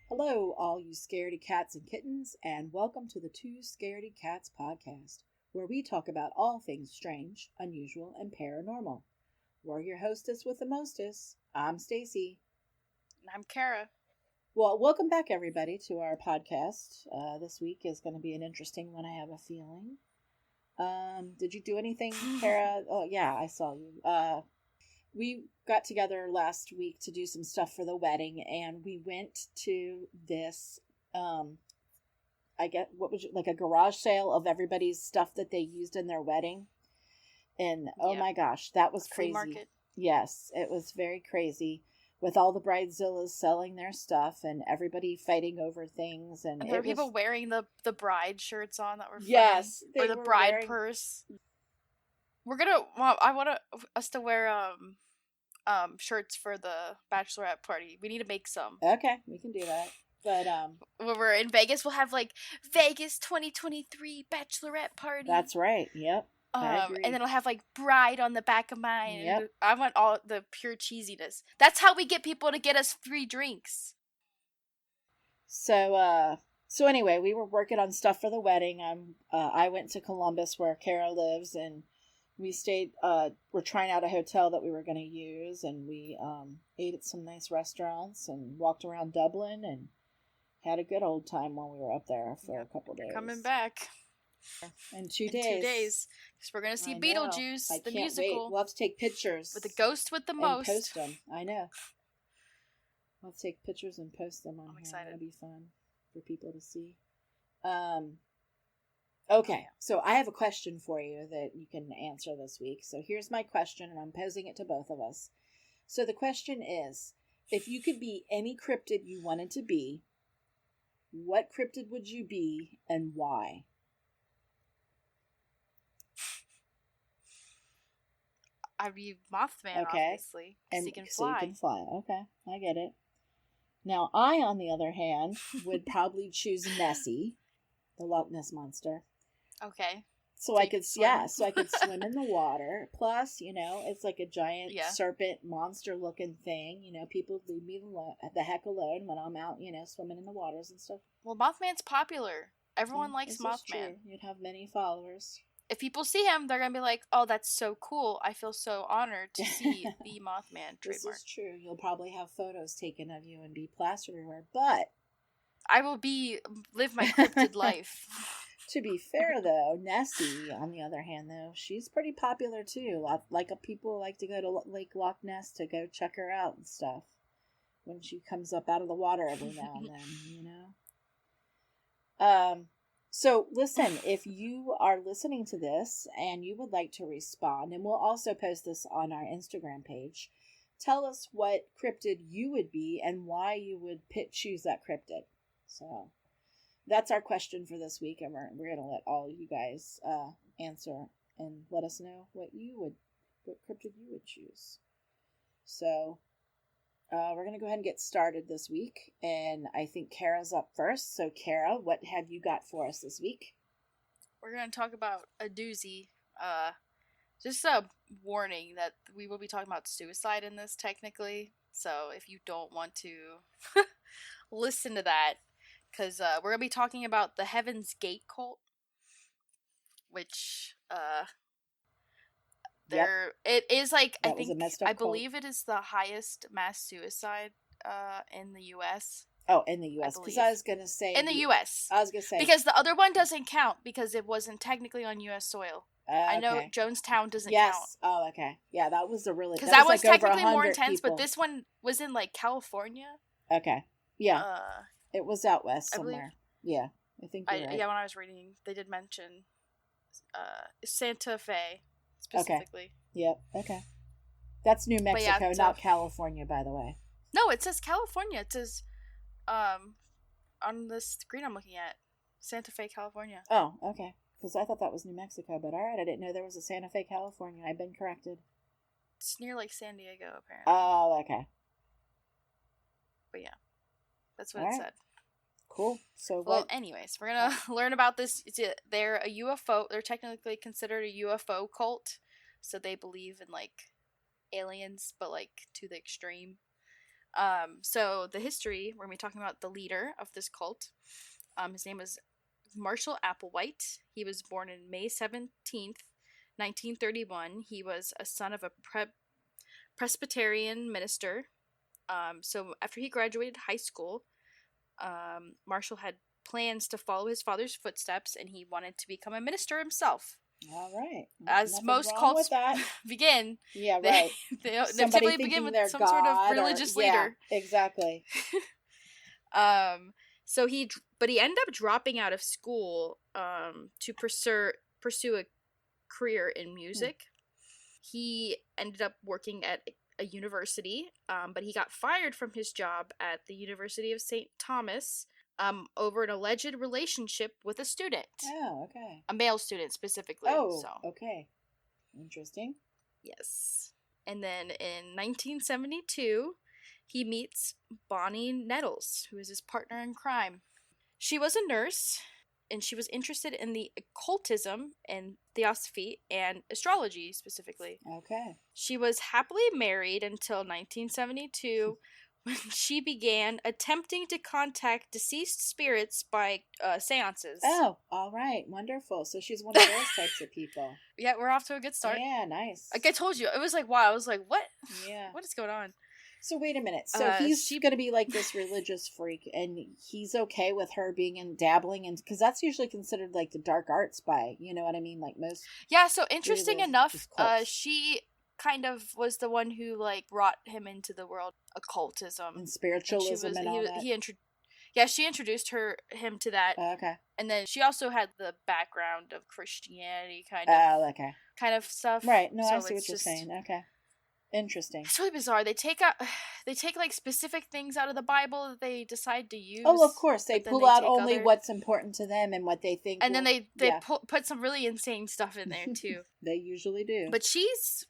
Hello, all you scaredy cats and kittens, and welcome to the Two Scaredy Cats podcast, where we talk about all things strange, unusual, and paranormal. We're your hostess with the mostest. I'm Stacy. And I'm Kara. Well, welcome back, everybody, to our podcast. This week is going to be an interesting one, I have a feeling. Did you do anything, Kara? Oh, yeah, I saw you. We got together last week to do some stuff for the wedding, and we went to this, like a garage sale of everybody's stuff that they used in their wedding. And oh my gosh, that was crazy. Flea market. Yes, it was very crazy with all the bridezillas selling their stuff and everybody fighting over things. And there were people wearing the bride shirts on that were funny. Yes, or the bride purse. I want us to wear shirts for the bachelorette party. We need to make some. Okay, we can do that. But when we're in Vegas, we'll have like Vegas 2023 bachelorette party. That's right. Yep. And then it'll have like bride on the back of mine. Yep. I want all the pure cheesiness. That's how we get people to get us free drinks. So anyway, we were working on stuff for the wedding. I went to Columbus where Kara lives, and we stayed, we're trying out a hotel that we were going to use, and we ate at some nice restaurants and walked around Dublin and had a good old time while we were up there for a couple days. Coming back. In 2 days. 2 days. Because we're going to see Beetlejuice, the musical. Wait. We'll have to take pictures. With the ghost with the most. And post them. I know. We'll have to take pictures and post them on I'm here. excited. That'll be fun for people to see. Okay, so I have a question for you that you can answer this week. So here's my question, and I'm posing it to both of us. So the question is, if you could be any cryptid you wanted to be, what cryptid would you be and why? I'd be Mothman, obviously. Because he can fly. So you can fly. Okay, I get it. Now, I, on the other hand, would probably choose Nessie, the Loch Ness Monster. Okay. So I could swim in the water. Plus, it's like a giant serpent monster looking thing. People leave me the heck alone when I'm out, swimming in the waters and stuff. Well, Mothman's popular. Everyone likes Mothman. True. You'd have many followers. If people see him, they're going to be like, oh, that's so cool. I feel so honored to see the Mothman trademark. This is true. You'll probably have photos taken of you and be plastered everywhere, but I will live my cryptid life. To be fair, though, Nessie, on the other hand, though, she's pretty popular, too. People like to go to Lake Loch Ness to go check her out and stuff when she comes up out of the water every now and then, So, listen, if you are listening to this and you would like to respond, and we'll also post this on our Instagram page, tell us what cryptid you would be and why you would choose that cryptid. So, that's our question for this week, and we're going to let all you guys answer and let us know what cryptid you would choose. So, we're going to go ahead and get started this week, and I think Kara's up first. So, Kara, what have you got for us this week? We're going to talk about a doozy. Just a warning that we will be talking about suicide in this, technically. So, if you don't want to listen to that, because we're going to be talking about the Heaven's Gate cult, which it is like, I believe it is the highest mass suicide in the U.S. Oh, in the U.S. Because I was going to say... In the U.S. I was going to say... Because the other one doesn't count because it wasn't technically on U.S. soil. I know Jonestown doesn't count. Yes. Oh, okay. Yeah, that was a really... Because that was technically more intense, but this one was in, like, California. Okay. Yeah. It was out west somewhere. Yeah. I think you're right. Yeah, when I was reading, they did mention Santa Fe, specifically. Okay. Yep. Okay. That's New Mexico, not California, by the way. No, it says California. It says... on the screen I'm looking at, Santa Fe, California. Oh, okay. Because I thought that was New Mexico, but alright, I didn't know there was a Santa Fe, California. I've been corrected. It's near like San Diego, apparently. Oh, okay. But yeah, that's what it said. Cool. So Well, what? anyways, we're gonna learn about this. They're a UFO. They're technically considered a UFO cult, so they believe in like aliens, but like to the extreme. So the history, we're gonna be talking about the leader of this cult. His name is Marshall Applewhite. He was born on May 17th, 1931. He was a son of a Presbyterian minister. So after he graduated high school, Marshall had plans to follow his father's footsteps, and he wanted to become a minister himself. All right. As Nothing most wrong cults with that. begin, Yeah, right. they Somebody typically begin thinking with they're some God sort of religious leader. Yeah, exactly. So he ended up dropping out of school to pursue a career in music. He ended up working at a university, but he got fired from his job at the University of St. Thomas over an alleged relationship with a student. Oh, okay. A male student specifically. Oh, so. okay. Interesting. Yes. And then in 1972, he meets Bonnie Nettles, who is his partner in crime. She was a nurse, and she was interested in the occultism and theosophy and astrology specifically. Okay. She was happily married until 1972 when she began attempting to contact deceased spirits by seances. Oh, all right. Wonderful. So she's one of those types of people. Yeah, we're off to a good start. Yeah, nice. Like I told you, it was like, wow, I was like, what? Yeah. What is going on? So wait a minute. So he's going to be like this religious freak, and he's okay with her being in dabbling in, because that's usually considered like the dark arts by, you know what I mean? Like most. Yeah. So interesting enough, she kind of was the one who like brought him into the world occultism and spiritualism and all that. She introduced him to that. Okay. And then she also had the background of Christianity kind of stuff. Right. No, so I see what you're saying. Okay. Interesting. It's really bizarre. They take like specific things out of the Bible that they decide to use. Oh, of course. They pull out only what's important to them and what they think. And then they put some really insane stuff in there too. They usually do. But she's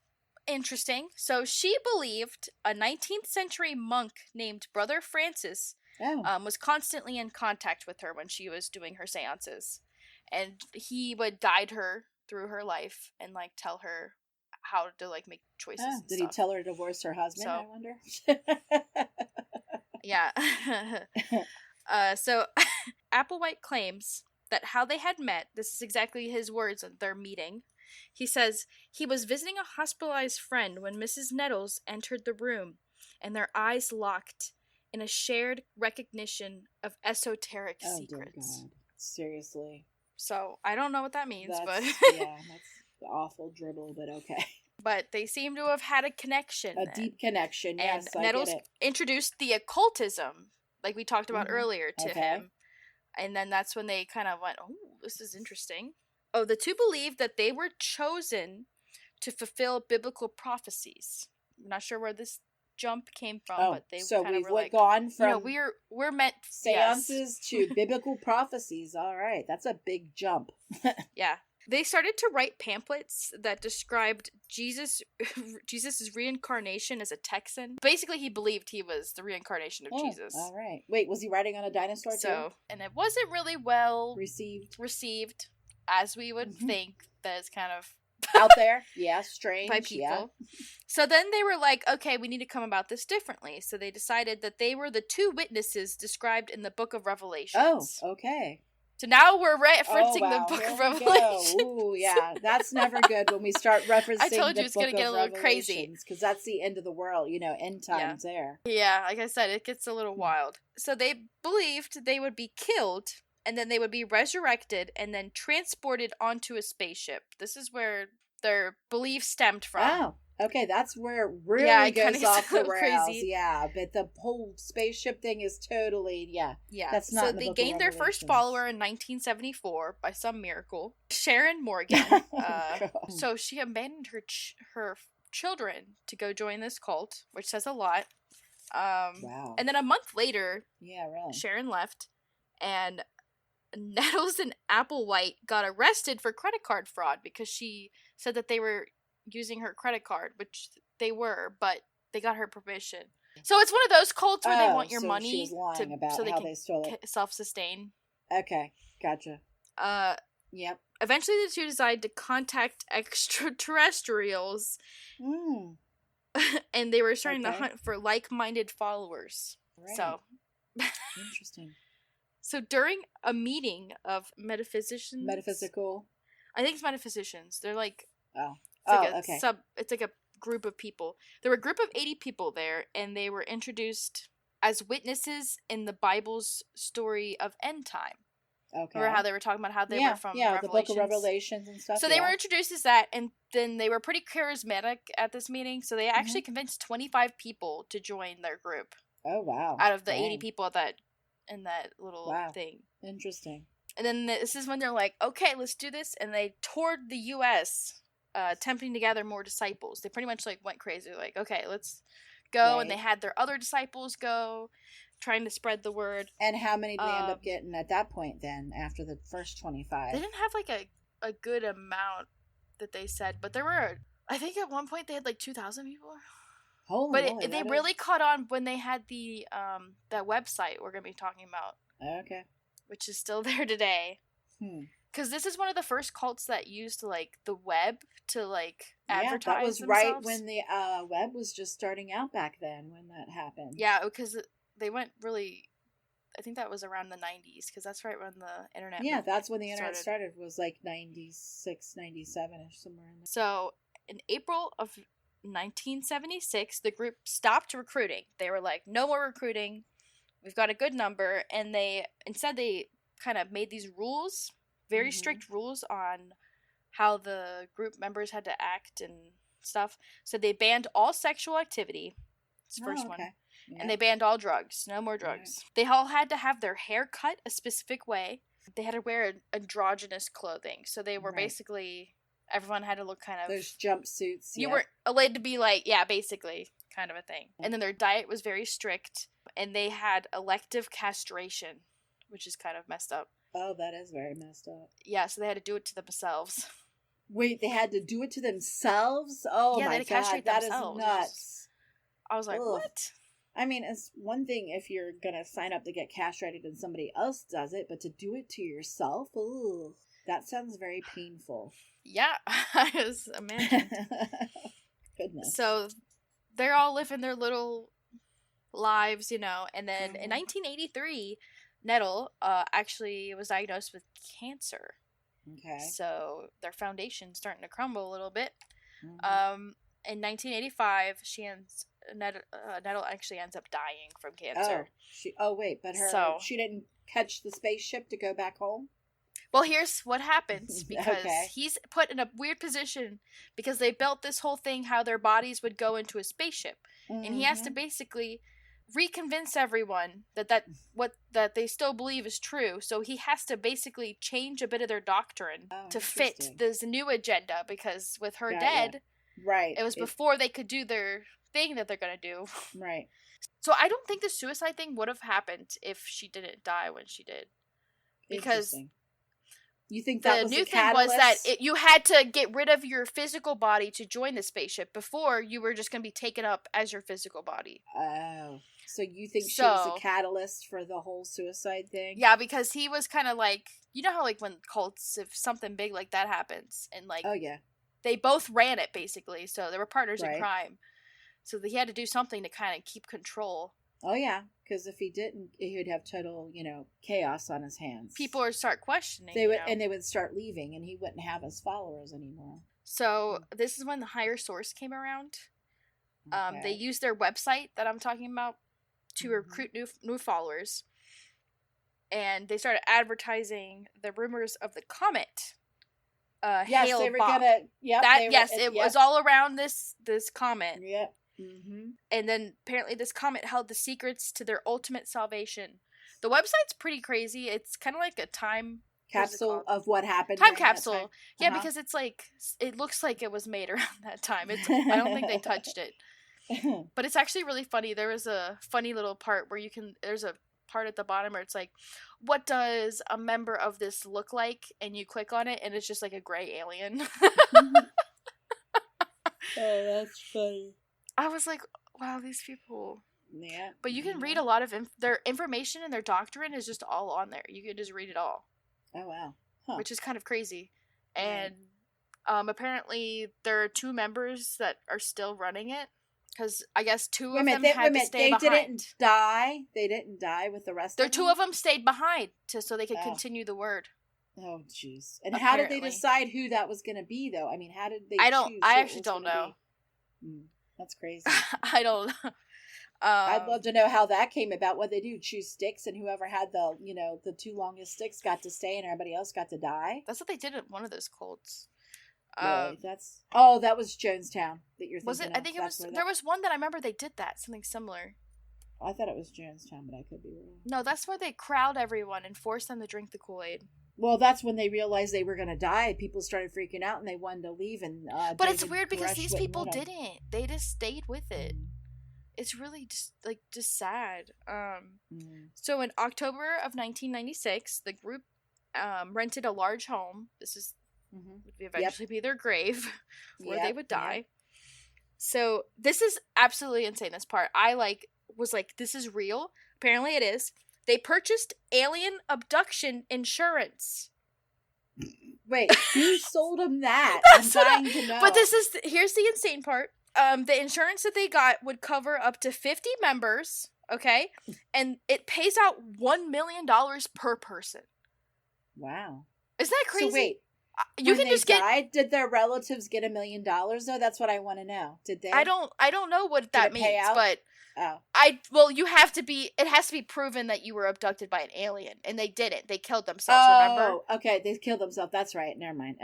interesting. So she believed a 19th century monk named Brother Francis was constantly in contact with her when she was doing her seances. And he would guide her through her life and like tell her how to like make choices. Did he tell her to divorce her husband? I wonder. Yeah. So Applewhite claims that how they had met, this is exactly his words at their meeting. He says, he was visiting a hospitalized friend when Mrs. Nettles entered the room, and their eyes locked in a shared recognition of esoteric secrets. Dear God. Seriously. So, I don't know what that means, but... yeah, that's the awful dribble, but okay. But they seem to have had a connection. Deep connection, yes, and Nettles introduced the occultism, like we talked about earlier, to him. And then that's when they kind of went, oh, this is interesting. Oh, the two believed that they were chosen to fulfill biblical prophecies. I'm not sure where this jump came from, but they kind of were like, gone from we're meant seances to biblical prophecies. All right, that's a big jump. Yeah. They started to write pamphlets that described Jesus's reincarnation as a Texan. Basically, he believed he was the reincarnation of Jesus. All right. Wait, was he riding on a dinosaur too? And it wasn't really well received, as we would think. That is kind of out there. Yeah, strange by people. Yeah. So then they were like, okay, we need to come about this differently. So they decided that they were the two witnesses described in the Book of Revelations. Oh, okay. So now we're referencing the Book of Revelation. Ooh, yeah, that's never good when we start referencing. I told you it's going to get a little crazy because that's the end of the world. End times there. Yeah, like I said, it gets a little wild. So they believed they would be killed, and then they would be resurrected, and then transported onto a spaceship. This is where their belief stemmed from. Oh. Okay, that's where it really goes off the rails. Crazy. Yeah, but the whole spaceship thing is totally, yeah. That's not. So they gained their first follower in 1974 by some miracle. Sharon Morgan. So she abandoned her children to go join this cult, which says a lot. Wow. And then a month later, really, Sharon left, and Nettles and Applewhite got arrested for credit card fraud because she said that they were using her credit card, which they were, but they got her permission. So it's one of those cults where they want your so money she was lying about so they how can they stole it. self-sustain. Okay, gotcha. Yep. Eventually the two decide to contact extraterrestrials. And they were starting to hunt for like-minded followers. Right. So interesting. So during a meeting of metaphysical, I think it's metaphysicians. They're like, okay. It's like a group of people. There were a group of 80 people there, and they were introduced as witnesses in the Bible's story of end time. Okay. Remember how they were talking about how they were from the book of Revelations and stuff. So they were introduced as that, and then they were pretty charismatic at this meeting, so they actually convinced 25 people to join their group. Oh, wow. Out of the 80 people in that little thing. Interesting. And then this is when they're like, okay, let's do this, and they toured the U.S., attempting to gather more disciples. They pretty much like went crazy, like, okay, let's go, and they had their other disciples go, trying to spread the word. And how many did they end up getting at that point then, after the first 25? They didn't have like a good amount that they said, but there were, I think at one point they had like 2,000 people. Holy but moly, they really caught on when they had the that website we're going to be talking about. Okay. Which is still there today. Because this is one of the first cults that used like the web to like advertise that was themselves. Right when the web was just starting out back then when that happened. Yeah, because they went really, I think that was around the 90s, because that's right when the internet that's when the internet started, was like 96, 97-ish, somewhere in there. So in April of 1976, the group stopped recruiting. They were like, no more recruiting. We've got a good number. And they kind of made these rules, very strict rules on how the group members had to act and stuff. So they banned all sexual activity. It's the first one. Yeah. And they banned all drugs. No more drugs. Right. They all had to have their hair cut a specific way. They had to wear androgynous clothing. So they were basically, everyone had to look kind of... Those jumpsuits. You weren't allowed to be like, basically, kind of a thing. And then their diet was very strict. And they had elective castration, which is kind of messed up. Oh, that is very messed up. Yeah, so they had to do it to themselves. Wait, they had to do it to themselves? Oh my God, that is nuts. I was like, what? I mean, it's one thing if you're gonna sign up to get castrated and somebody else does it, but to do it to yourself, ooh, that sounds very painful. Yeah, I was imagining. Goodness. So they're all living their little lives, and then in 1983, Nettle actually was diagnosed with cancer. Okay. So their foundation's starting to crumble a little bit. In 1985, Nettle actually ends up dying from cancer. She didn't catch the spaceship to go back home? Well, here's what happens, because he's put in a weird position because they built this whole thing how their bodies would go into a spaceship. And he has to basically reconvince everyone that they still believe is true. So he has to basically change a bit of their doctrine to fit this new agenda, because with her dead, it was before they could do their thing that they're going to do. Right. So I don't think the suicide thing would have happened if she didn't die when she did. Because you think that the new thing was that you had to get rid of your physical body to join the spaceship. Before, you were just going to be taken up as your physical body. Oh. So you think she was a catalyst for the whole suicide thing? Yeah, because he was kind of like, how like when cults, if something big like that happens, and like, they both ran it basically, so they were partners in crime. So he had to do something to kind of keep control. Oh yeah, because if he didn't, he would have total, chaos on his hands. People would start questioning. They would start leaving, and he wouldn't have his followers anymore. So this is when the higher source came around. They used their website that I'm talking about to recruit new followers, and they started advertising the rumors of the comet. Yes, Hale-Bopp. they were gonna. Yeah, it was all around this comet. Yep. And then apparently this comet held the secrets to their ultimate salvation. The website's pretty crazy. It's kind of like a time capsule of what happened. Time capsule. Yeah, because it's like, it looks like it was made around that time. I don't think they touched it. But it's actually really funny. There was a funny little part where there's a part at the bottom where it's like, what does a member of this look like? And you click on it and it's just like a gray alien. Oh, that's funny. I was like, wow, these people Yeah. But you can read a lot of their information, and their doctrine is just all on there. You can just read it all. Oh, wow. Huh. Which is kind of crazy. Right. And apparently there are 2 members that are still running it. Because I guess 2 of them had to stay behind. They didn't die? They didn't die with the rest of them? 2 of them stayed behind so they could continue the word. Oh, jeez. And how did they decide who that was going to be, though? I mean, how did they choose? I actually don't know. That's crazy. I don't know. I'd love to know how that came about. What they do, choose sticks, and whoever had the 2 longest sticks got to stay, and everybody else got to die. That's what they did at one of those cults. Really? That was Jonestown that you're thinking was it? of. I think it was. There was one that I remember they did that, something similar. I thought it was Jonestown, but I could be wrong. No, that's where they crowd everyone and force them to drink the Kool-Aid. Well, that's when they realized they were going to die. People started freaking out, and they wanted to leave. And but it's weird because these people didn't. They just stayed with it. It's really just sad. So in October of 1996, the group rented a large home. This is would eventually be their grave where they would die. Yep. So this is absolutely insane. This part was like, this is real. Apparently it is. They purchased Alien Abduction Insurance. Wait, who sold them that? I'm dying to know. But here's the insane part. The insurance that they got would cover up to 50 members, okay? And it pays out $1 million per person. Wow. Isn't that crazy? So wait, did their relatives get $1 million though? That's what I want to know. Did they? I don't know what that means, but it has to be proven that you were abducted by an alien, and they didn't. They killed themselves, remember? Okay, they killed themselves. That's right. Never mind.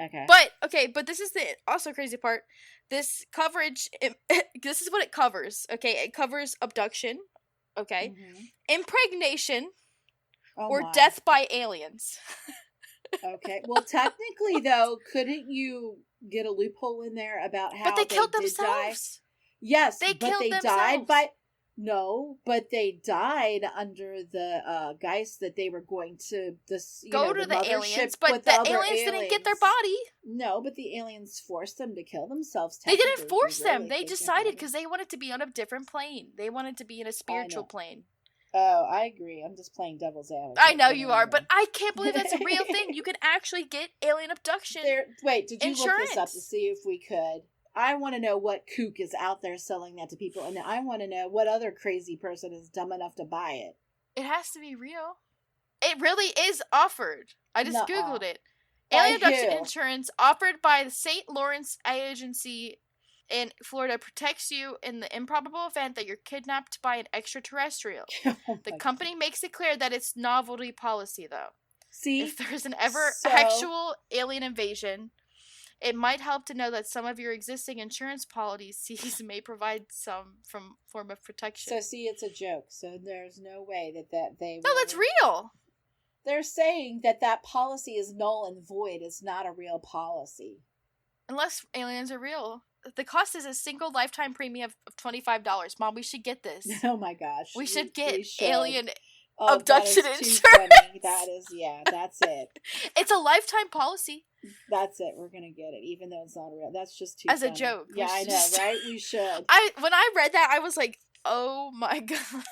Okay. But this is the also crazy part. This coverage, this is what it covers, okay? It covers abduction, okay? Impregnation, or death by aliens. Okay. Well, technically, though, couldn't you get a loophole in there about how they killed themselves? Yes, they died by... No, but they died under the guise that they were going to go to the aliens, but the aliens didn't get their body. No, but the aliens forced them to kill themselves. They didn't force them. They decided because they wanted to be on a different plane. They wanted to be in a spiritual plane. Oh, I agree. I'm just playing devil's advocate. I know you are, but I can't believe that's a real thing. You can actually get alien abduction Wait, did you look this up to see if we could? I want to know what kook is out there selling that to people, and I want to know what other crazy person is dumb enough to buy it. It has to be real. It really is offered. I just Googled it. Alien Abduction Insurance, offered by the St. Lawrence Agency in Florida, protects you in the improbable event that you're kidnapped by an extraterrestrial. The company makes it clear that it's novelty policy, though. See? If there's an actual alien invasion... It might help to know that some of your existing insurance policies may provide some form of protection. So, see, it's a joke. So, there's no way that they... No, that's real! They're saying that policy is null and void. It's not a real policy. Unless aliens are real. The cost is a single lifetime premium of $25. Mom, we should get this. Oh, my gosh. We should get alien... abduction insurance. That is, that's it. It's a lifetime policy. That's it. We're gonna get it, even though it's not real. That's just too as funny. A joke. Yeah, I know, right? We should. When I read that, I was like, oh my god.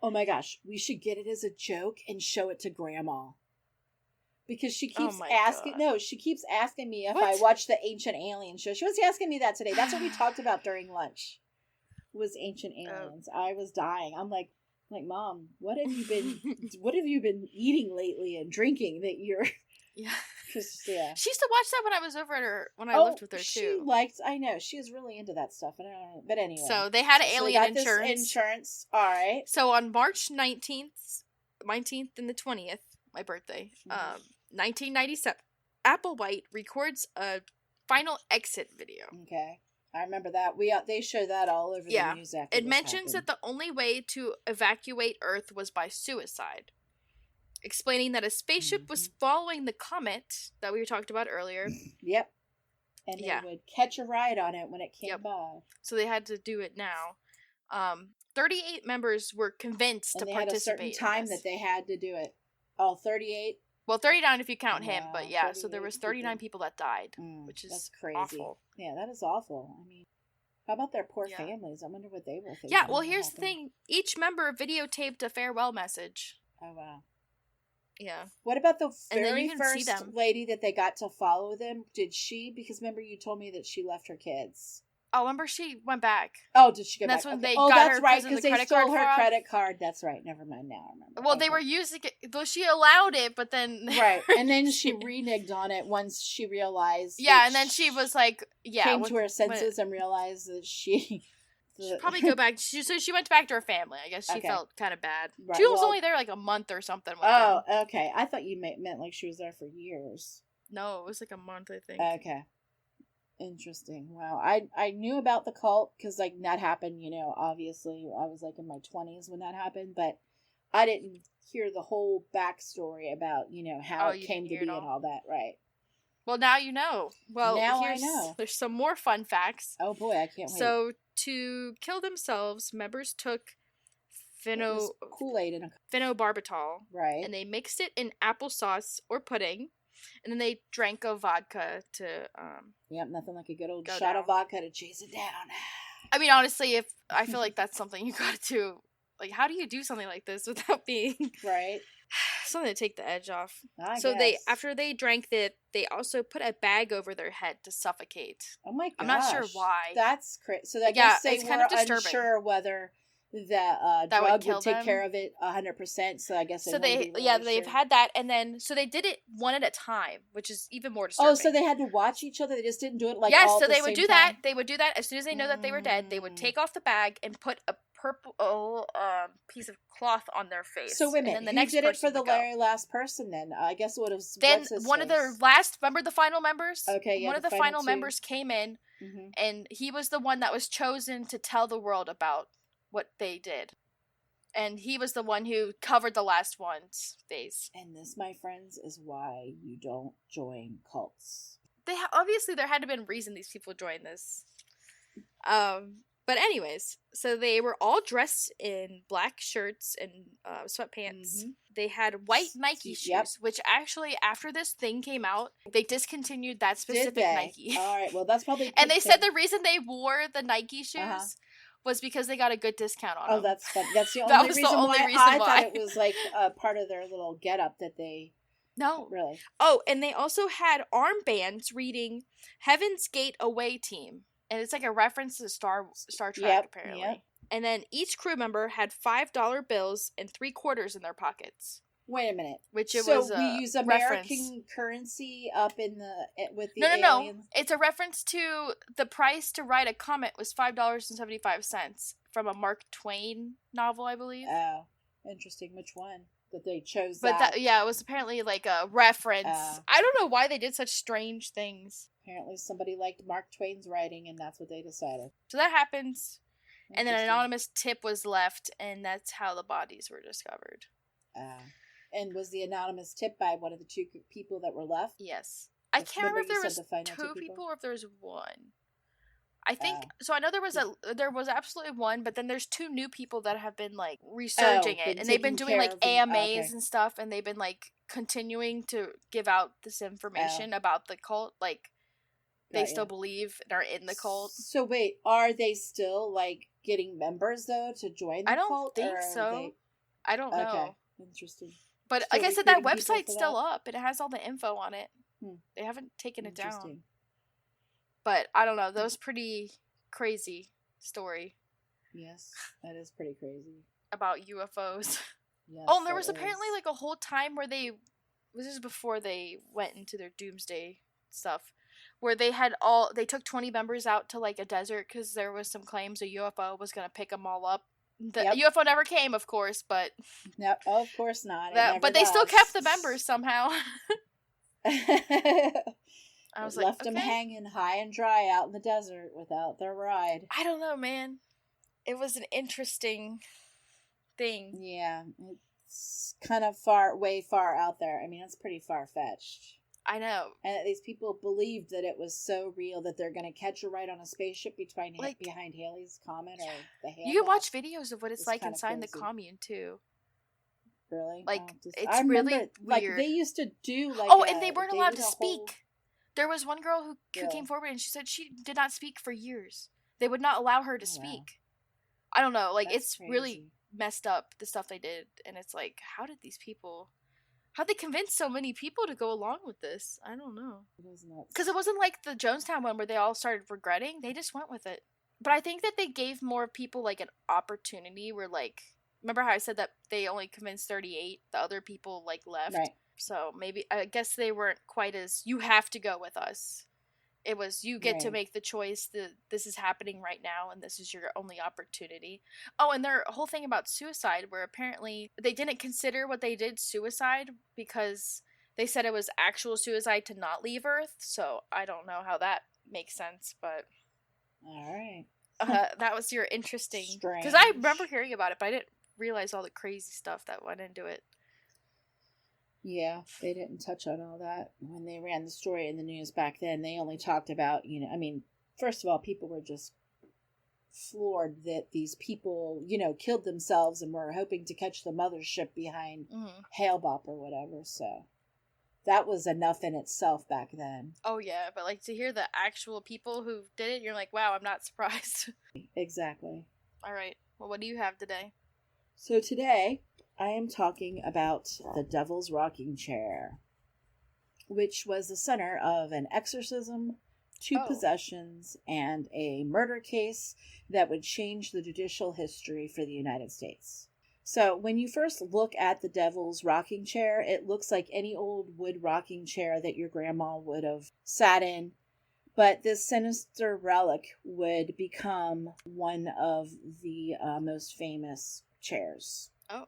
Oh my gosh, we should get it as a joke and show it to Grandma. Because she keeps asking. God. No, she keeps asking me if I watch the Ancient Alien show. She was asking me that today. That's what we talked about during lunch. Was Ancient Aliens. I was dying. I'm like, Mom, what have you been eating lately and drinking that you're... Yeah. Yeah. She used to watch that when I was over at her, when I lived with her, too. I know, she was really into that stuff. I don't know, but anyway. So, they had alien insurance. This insurance, alright. So, on March 19th and the 20th, my birthday, 1997, Applewhite records a final exit video. Okay. I remember that. They show that all over the news after it mentions that the only way to evacuate Earth was by suicide, explaining that a spaceship was following the comet that we talked about earlier. Yep. And they would catch a ride on it when it came by. So they had to do it now. 38 members were convinced to participate. And they had a certain time that they had to do it. Oh, 38? Well, 39 if you count him, but so there was 39 people that died, which is that's crazy. Awful. Yeah, that is awful. I mean, How about their poor Yeah. families? I wonder what they were thinking. Yeah, well, when that here's the happened. thing. Each member videotaped a farewell message. Oh, wow. Yeah. What about the And then very you can see first them. lady that they got to follow them? Did she? Because remember you told me that she left her kids. Oh, remember she went back. Oh, did she go And that's back? when Okay. they Oh, got that's her right, because of because the they credit stole card her fraud. credit card. That's right. Never mind. Now I remember. Well, they Okay. were using it. Though she allowed it, but then... Right. And then she reneged on it once she realized. Yeah, and then she was like... Yeah. came to her senses and realized that she... She'd probably go back. So she went back to her family. I guess she Okay. felt kind of bad. Right, She was well- only there like a month or something with Oh, them. okay. I thought you meant like she was there for years. No, it was like a month, I think. Okay. Interesting. Wow. I knew about the cult because like that happened, obviously I was like in my 20s when that happened, but I didn't hear the whole backstory about, how Oh, it you came didn't to hear be it and all? all that, right? Well, now you know. Well, Now I here's, know. There's some more fun facts. Oh boy, I can't wait. So, to kill themselves, members took It was Kool-Aid in a phenobarbital, right. and they mixed it in applesauce or pudding, and then they drank a vodka to, Yep, nothing like a good old go shot down. of vodka to chase it down. I mean, honestly, I feel like that's something you gotta do. Like, how do you do something like this without being Right. something to take the edge off? I So guess. after they drank it, they also put a bag over their head to suffocate. Oh my gosh. I'm not sure why. That's crazy. So I Yeah, guess they it's were kind of disturbing. unsure whether that That would drug kill would take them. care of it 100%. So I guess So they've they've had that, and then so they did it one at a time, which is even more disturbing. Oh, so they had to watch each other. They just didn't do it like yes, all so at the they would same do that. time? They would do that as soon as they know that they were dead. They would take off the bag and put a purple piece of cloth on their face. So wait a minute, and then the who next did it for person the would go. very last person then? I guess it would have. Then what's his one of face? the last, remember the final members? Okay, yeah, one of the the final final two. members came in, Mhm. and he was the one that was chosen to tell the world about what they did. And he was the one who covered the last one's face. And this, my friends, is why you don't join cults. Obviously there had to have been a reason these people joined this. But anyways, so they were all dressed in black shirts and sweatpants. Mhm. They had white Nike shoes, Yep. which actually after this thing came out, they discontinued that specific Did they? Nike. All right. Well, that's probably. And they said the reason they wore the Nike shoes Uh-huh. was because they got a good discount on Oh, them. that's fun. That's the That only was the reason only why reason I why. thought it was like a part of their little getup that they No. really. Oh, and they also had armbands reading Heaven's Gate Away Team. And it's like a reference to Star Trek, Yep, apparently. yep. And then each crew member had $5 bills and 3/4 in their pockets. Wait a minute. Which it so was we use American reference. currency up in with the No. aliens. It's a reference to the price to ride a comet was $5.75 from a Mark Twain novel, I believe. Oh, interesting. Which one that they chose? But that yeah, it was apparently like a reference. I don't know why they did such strange things. apparently somebody liked Mark Twain's writing, and that's what they decided. So that happens. And then an Interesting. anonymous tip was left, and that's how the bodies were discovered. And was the anonymous tip by one of the two people that were left? Yes. I can't remember if there was the final two people or if there was one. I think so. I know there was absolutely one, but then there's two new people that have been like resurging been it, and they've been taking doing care like of them. AMAs Okay. and stuff, and they've been like continuing to give out this information about the cult. Like they Got still ya. believe and are in the cult. So wait, are they still like getting members though to join the I don't cult? think or are so. they- I don't know. Okay, interesting. But Still like I said, that recruiting people website's for still that? up. It has all the info on it. Hmm. They haven't taken it down. Interesting. But I don't know. That was pretty crazy story Yes, that is pretty crazy. about UFOs. Yes, Oh, and there that was apparently is. like a whole time where this is before they went into their doomsday stuff, where they took 20 members out to like a desert because there was some claims a UFO was gonna pick them all up. The Yep. UFO never came, of course, but No, of course not. but they still kept the members somehow. I was like, left them okay. hanging high and dry out in the desert without their ride. I don't know, man. It was an interesting thing. Yeah, it's kind of way far out there. I mean, it's pretty far fetched. I know. And that these people believed that it was so real that they're going to catch a ride on a spaceship behind Halley's Comet or the Hale-Bopp. You can watch videos of what it's It's like kinda inside the crazy. commune too. Really? Like, I it's remember, really like, weird. they used to do like. And they weren't allowed did to a whole- speak. There was one girl who Really? came forward and she said she did not speak for years. They would not allow her to Oh, wow. speak. I don't know. Like, That's it's crazy. really messed up, the stuff they did. And it's like, how'd they convince so many people to go along with this? I don't know. It is nuts. Because it wasn't like the Jonestown one where they all started regretting. They just went with it. But I think that they gave more people, like, an opportunity where, like, remember how I said that they only convinced 38? The other people, like, left. Right. So maybe, I guess they weren't quite as, you have to go with us. It was, you get to Right. make the choice that this is happening right now and this is your only opportunity. Oh, and their whole thing about suicide, where apparently they didn't consider what they did suicide because they said it was actual suicide to not leave Earth. So I don't know how that makes sense, but All right. that was your interesting. Strange. Because I remember hearing about it, but I didn't realize all the crazy stuff that went into it. Yeah, they didn't touch on all that when they ran the story in the news back then. They only talked about, I mean, first of all, people were just floored that these people, killed themselves and were hoping to catch the mothership behind Hale-Bopp or whatever. So that was enough in itself back then. Oh, yeah, but like to hear the actual people who did it, you're like, wow, I'm not surprised. Exactly. All right. Well, what do you have today? So today, I am talking about the Devil's Rocking Chair, which was the center of an exorcism, 2 possessions, and a murder case that would change the judicial history for the United States. So when you first look at the Devil's Rocking Chair, it looks like any old wood rocking chair that your grandma would have sat in. But this sinister relic would become one of the most famous chairs. Oh.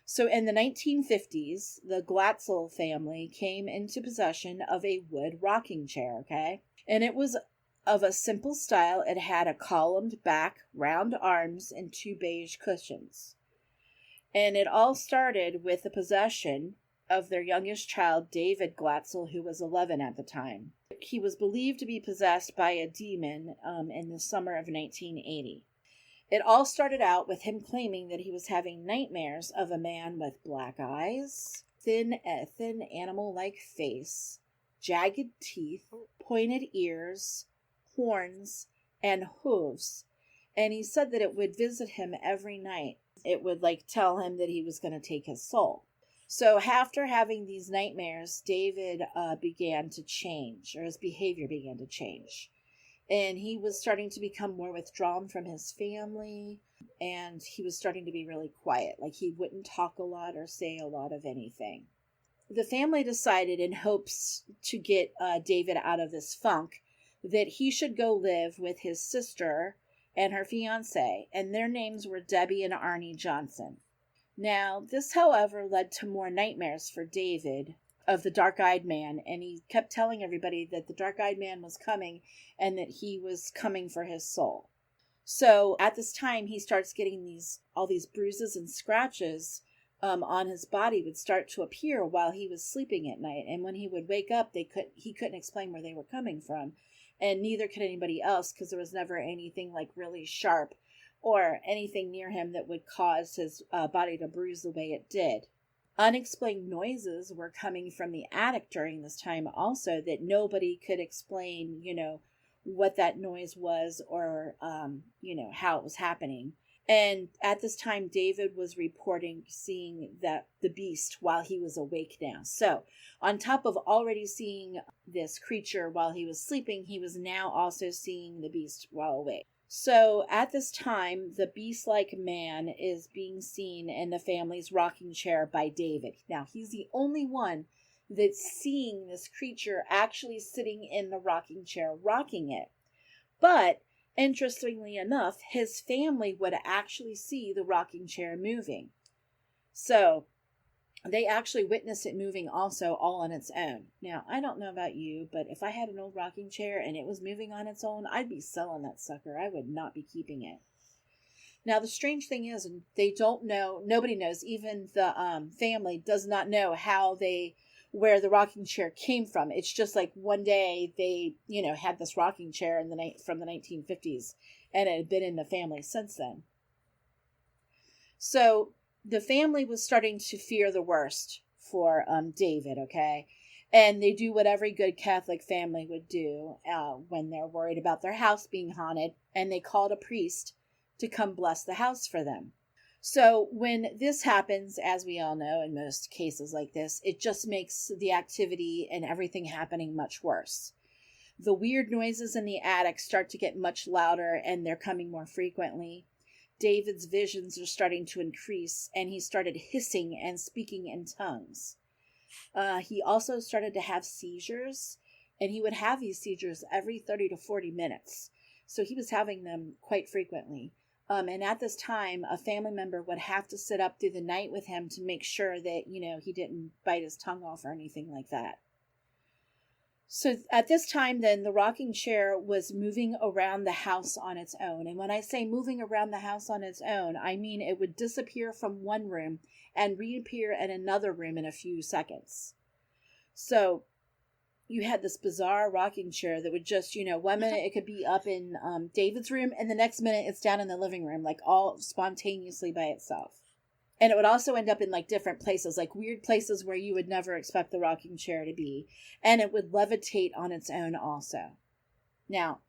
So in the 1950s, the Glatzel family came into possession of a wood rocking chair, okay? And it was of a simple style. It had a columned back, round arms, and 2 beige cushions. And it all started with the possession of their youngest child, David Glatzel, who was 11 at the time. He was believed to be possessed by a demon in the summer of 1980. It all started out with him claiming that he was having nightmares of a man with black eyes, thin animal-like face, jagged teeth, pointed ears, horns, and hooves. And he said that it would visit him every night. It would tell him that he was going to take his soul. So after having these nightmares, David began to change, or his behavior began to change. And he was starting to become more withdrawn from his family, and he was starting to be really quiet. Like, he wouldn't talk a lot or say a lot of anything. The family decided, in hopes to get David out of this funk, that he should go live with his sister and her fiancé, and their names were Debbie and Arnie Johnson. Now, this, however, led to more nightmares for David of the dark-eyed man, and he kept telling everybody that the dark-eyed man was coming and that he was coming for his soul. So at this time, he starts getting all these bruises and scratches on his body would start to appear while he was sleeping at night, and when he would wake up, he couldn't explain where they were coming from, and neither could anybody else, because there was never anything really sharp or anything near him that would cause his body to bruise the way it did. Unexplained noises were coming from the attic during this time also that nobody could explain, what that noise was or, how it was happening. And at this time, David was reporting seeing the beast while he was awake now. So on top of already seeing this creature while he was sleeping, he was now also seeing the beast while awake. So at this time, the beast-like man is being seen in the family's rocking chair by David. Now, he's the only one that's seeing this creature actually sitting in the rocking chair, rocking it. But interestingly enough, his family would actually see the rocking chair moving. So they actually witnessed it moving also all on its own. Now, I don't know about you, but if I had an old rocking chair and it was moving on its own, I'd be selling that sucker. I would not be keeping it. Now, the strange thing is, they don't know, nobody knows, even the family does not know where the rocking chair came from. It's just like one day they, had this rocking chair from the 1950s, and it had been in the family since then. So the family was starting to fear the worst for David, okay? And they do what every good Catholic family would do when they're worried about their house being haunted, and they called a priest to come bless the house for them. So when this happens, as we all know, in most cases like this, it just makes the activity and everything happening much worse. The weird noises in the attic start to get much louder, and they're coming more frequently. David's visions are starting to increase, and he started hissing and speaking in tongues. He also started to have seizures, and he would have these seizures every 30 to 40 minutes. So he was having them quite frequently. And at this time, a family member would have to sit up through the night with him to make sure that, he didn't bite his tongue off or anything like that. So at this time, then, the rocking chair was moving around the house on its own. And when I say moving around the house on its own, I mean it would disappear from one room and reappear in another room in a few seconds. So you had this bizarre rocking chair that would just, 1 minute it could be up in David's room, and the next minute it's down in the living room, like all spontaneously by itself. And it would also end up in like different places, like weird places where you would never expect the rocking chair to be. And it would levitate on its own also. Now,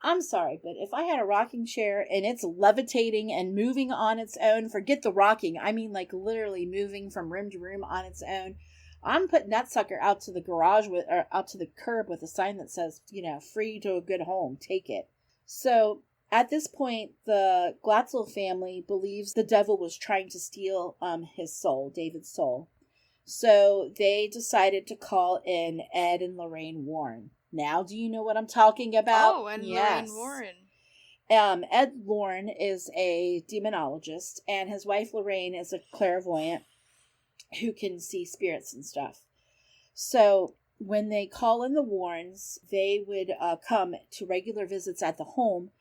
I'm sorry, but if I had a rocking chair and it's levitating and moving on its own, forget the rocking. I mean, like literally moving from room to room on its own. I'm putting that sucker out to the garage or out to the curb with a sign that says, free to a good home. Take it. So at this point, the Glatzel family believes the devil was trying to steal his soul, David's soul. So they decided to call in Ed and Lorraine Warren. Now, do you know what I'm talking about? Oh, and yes. Lorraine Warren. Ed Warren is a demonologist, and his wife Lorraine is a clairvoyant who can see spirits and stuff. So when they call in the Warrens, they would come to regular visits at the home,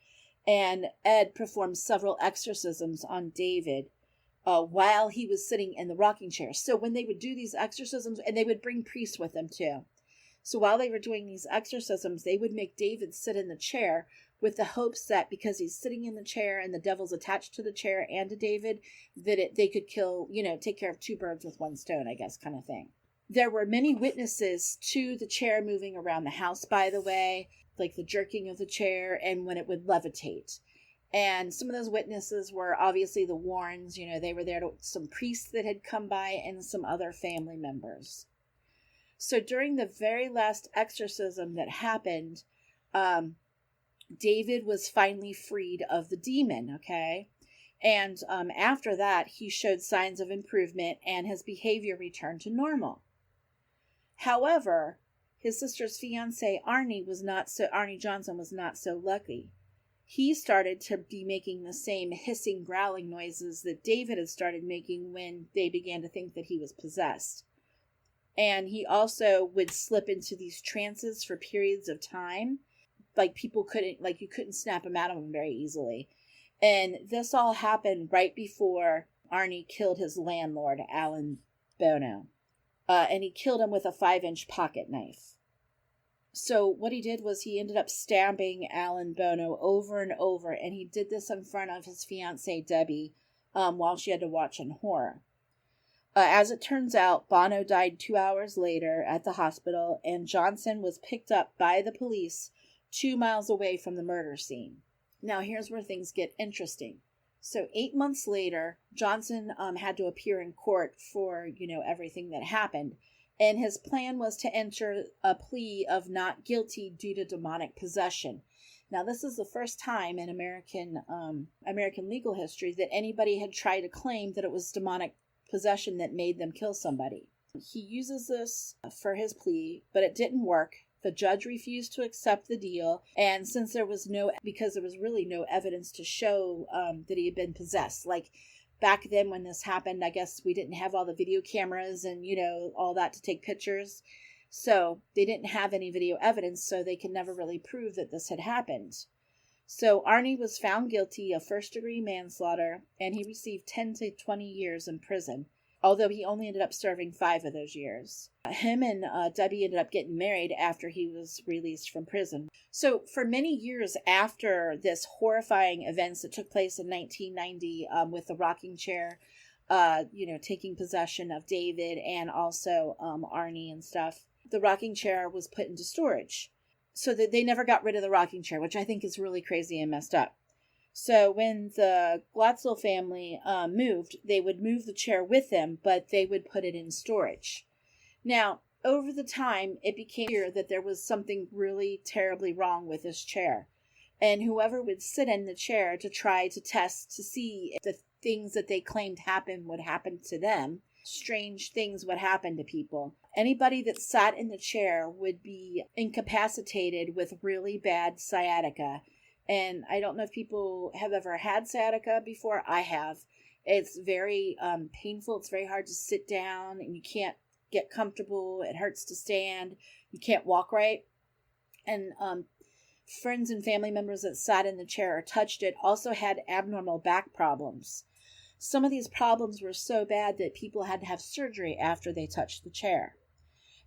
and Ed performed several exorcisms on David while he was sitting in the rocking chair. So when they would do these exorcisms, and they would bring priests with them too. So while they were doing these exorcisms, they would make David sit in the chair with the hopes that because he's sitting in the chair and the devil's attached to the chair and to David, that they could kill, take care of two birds with one stone, I guess, kind of thing. There were many witnesses to the chair moving around the house, by the way, like the jerking of the chair and when it would levitate. And some of those witnesses were obviously the Warrens, they were there, some priests that had come by and some other family members. So during the very last exorcism that happened, David was finally freed of the demon, okay? And after that, he showed signs of improvement and his behavior returned to normal. However, his sister's fiance, Arnie Johnson, was not so lucky. He started to be making the same hissing, growling noises that David had started making when they began to think that he was possessed. And he also would slip into these trances for periods of time. Like you couldn't snap him out of them very easily. And this all happened right before Arnie killed his landlord, Alan Bono. And he killed him with a 5-inch pocket knife. So what he did was he ended up stabbing Alan Bono over and over. And he did this in front of his fiancée, Debbie, while she had to watch in horror. As it turns out, Bono died 2 hours later at the hospital. And Johnson was picked up by the police 2 miles away from the murder scene. Now, here's where things get interesting. So 8 months later, Johnson had to appear in court for, everything that happened. And his plan was to enter a plea of not guilty due to demonic possession. Now, this is the first time in American legal history that anybody had tried to claim that it was demonic possession that made them kill somebody. He uses this for his plea, but it didn't work. The judge refused to accept the deal, and since because there was really no evidence to show that he had been possessed. Like back then when this happened, I guess we didn't have all the video cameras and, all that to take pictures. So they didn't have any video evidence, so they could never really prove that this had happened. So Arnie was found guilty of first-degree manslaughter, and he received 10 to 20 years in prison, although he only ended up serving 5 of those years. Him and Debbie ended up getting married after he was released from prison. So for many years after this horrifying events that took place in 1990 with the rocking chair, taking possession of David and also Arnie and stuff, the rocking chair was put into storage. So that they never got rid of the rocking chair, which I think is really crazy and messed up. So when the Glatzel family moved, they would move the chair with them, but they would put it in storage. Now, over the time, it became clear that there was something really terribly wrong with this chair. And whoever would sit in the chair to try to test to see if the things that they claimed happened would happen to them, strange things would happen to people. Anybody that sat in the chair would be incapacitated with really bad sciatica. And I don't know if people have ever had sciatica before. I have. It's very painful. It's very hard to sit down, and you can't get comfortable. It hurts to stand. You can't walk right. And friends and family members that sat in the chair or touched it also had abnormal back problems. Some of these problems were so bad that people had to have surgery after they touched the chair.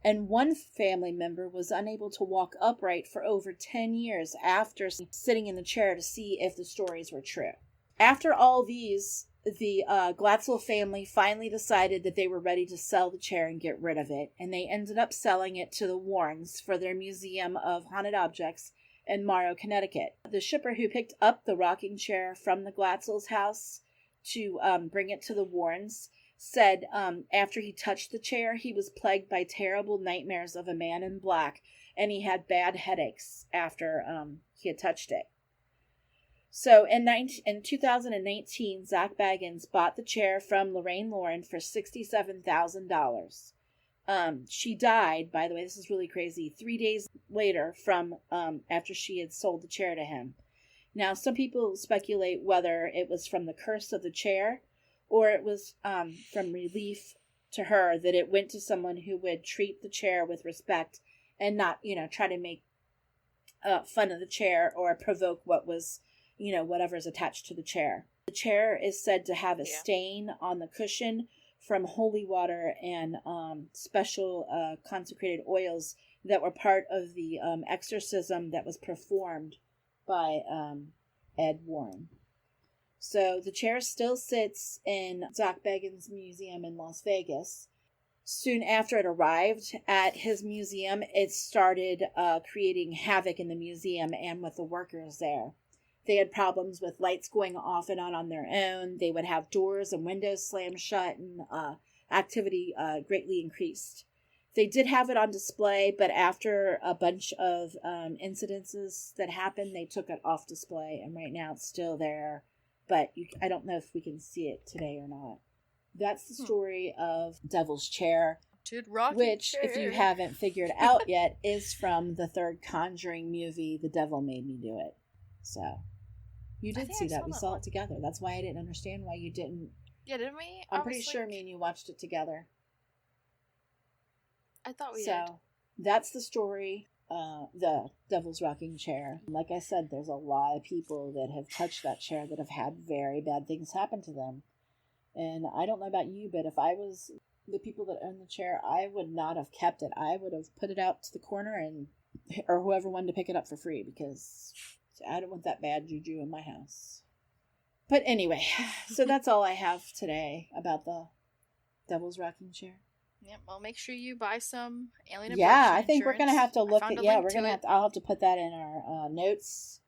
And one family member was unable to walk upright for over 10 years after sitting in the chair to see if the stories were true. After all these, the Glatzel family finally decided that they were ready to sell the chair and get rid of it, and they ended up selling it to the Warrens for their Museum of Haunted Objects in Morrow, Connecticut. The shipper who picked up the rocking chair from the Glatzel's house to bring it to the Warrens said after he touched the chair, he was plagued by terrible nightmares of a man in black, and he had bad headaches after he had touched it. So in 2019, Zach Baggins bought the chair from Lorraine Lauren for $67,000. She died, by the way, this is really crazy, 3 days later from after she had sold the chair to him. Now, some people speculate whether it was from the curse of the chair or it was from relief to her that it went to someone who would treat the chair with respect and not, try to make fun of the chair or provoke what was, whatever's attached to the chair. The chair is said to have a stain on the cushion from holy water and special consecrated oils that were part of the exorcism that was performed by Ed Warren. So the chair still sits in Zach Baggins' museum in Las Vegas. Soon after it arrived at his museum, it started creating havoc in the museum and with the workers there. They had problems with lights going off and on their own. They would have doors and windows slammed shut, and activity greatly increased. They did have it on display, but after a bunch of incidences that happened, they took it off display, and right now it's still there. But I don't know if we can see it today or not. That's the story of Devil's Chair, which, if you haven't figured out yet, is from the third Conjuring movie, The Devil Made Me Do It. So, you did see that. We saw it together. That's why I didn't understand why you didn't. Yeah, didn't we? I'm pretty sure me and you watched it together. I thought we did. So, that's the story. The Devil's Rocking Chair. Like I said, there's a lot of people that have touched that chair that have had very bad things happen to them. And I don't know about you, but if I was the people that own the chair, I would not have kept it. I would have put it out to the corner or whoever wanted to pick it up for free, because I don't want that bad juju in my house. But anyway, so that's all I have today about the Devil's Rocking Chair. Yeah, well, make sure you buy some Alien Abduction Insurance. I think we're gonna have to look at. Yeah, we're gonna have to. I'll have to put that in our notes.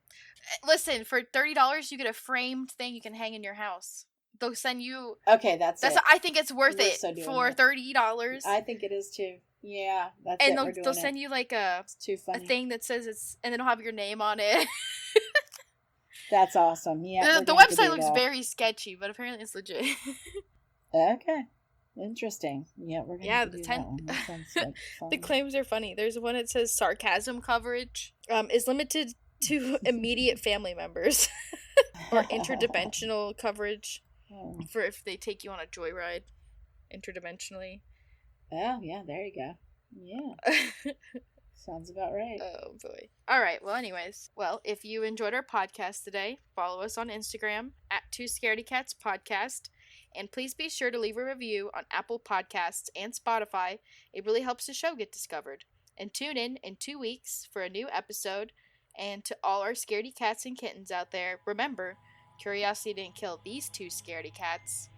Listen, for $30, you get a framed thing you can hang in your house. They'll send you. Okay, that's it. I think it's worth it for $30. I think it is too. Yeah, that's and it. And they'll send you like it's too funny. a thing that says it's, and then it'll have your name on it. That's awesome. Yeah, the website looks very sketchy, but apparently it's legit. Okay. Interesting. Yeah, we're gonna do that one. That sounds like fun. The claims are funny. There's one that says sarcasm coverage is limited to immediate family members, or interdimensional coverage for if they take you on a joyride interdimensionally. Oh yeah, there you go. Yeah, sounds about right. Oh boy. All right. Well, anyways, if you enjoyed our podcast today, follow us on Instagram at 2scaredycats podcast. And please be sure to leave a review on Apple Podcasts and Spotify. It really helps the show get discovered. And tune in 2 weeks for a new episode. And to all our scaredy cats and kittens out there, remember, curiosity didn't kill these two scaredy cats.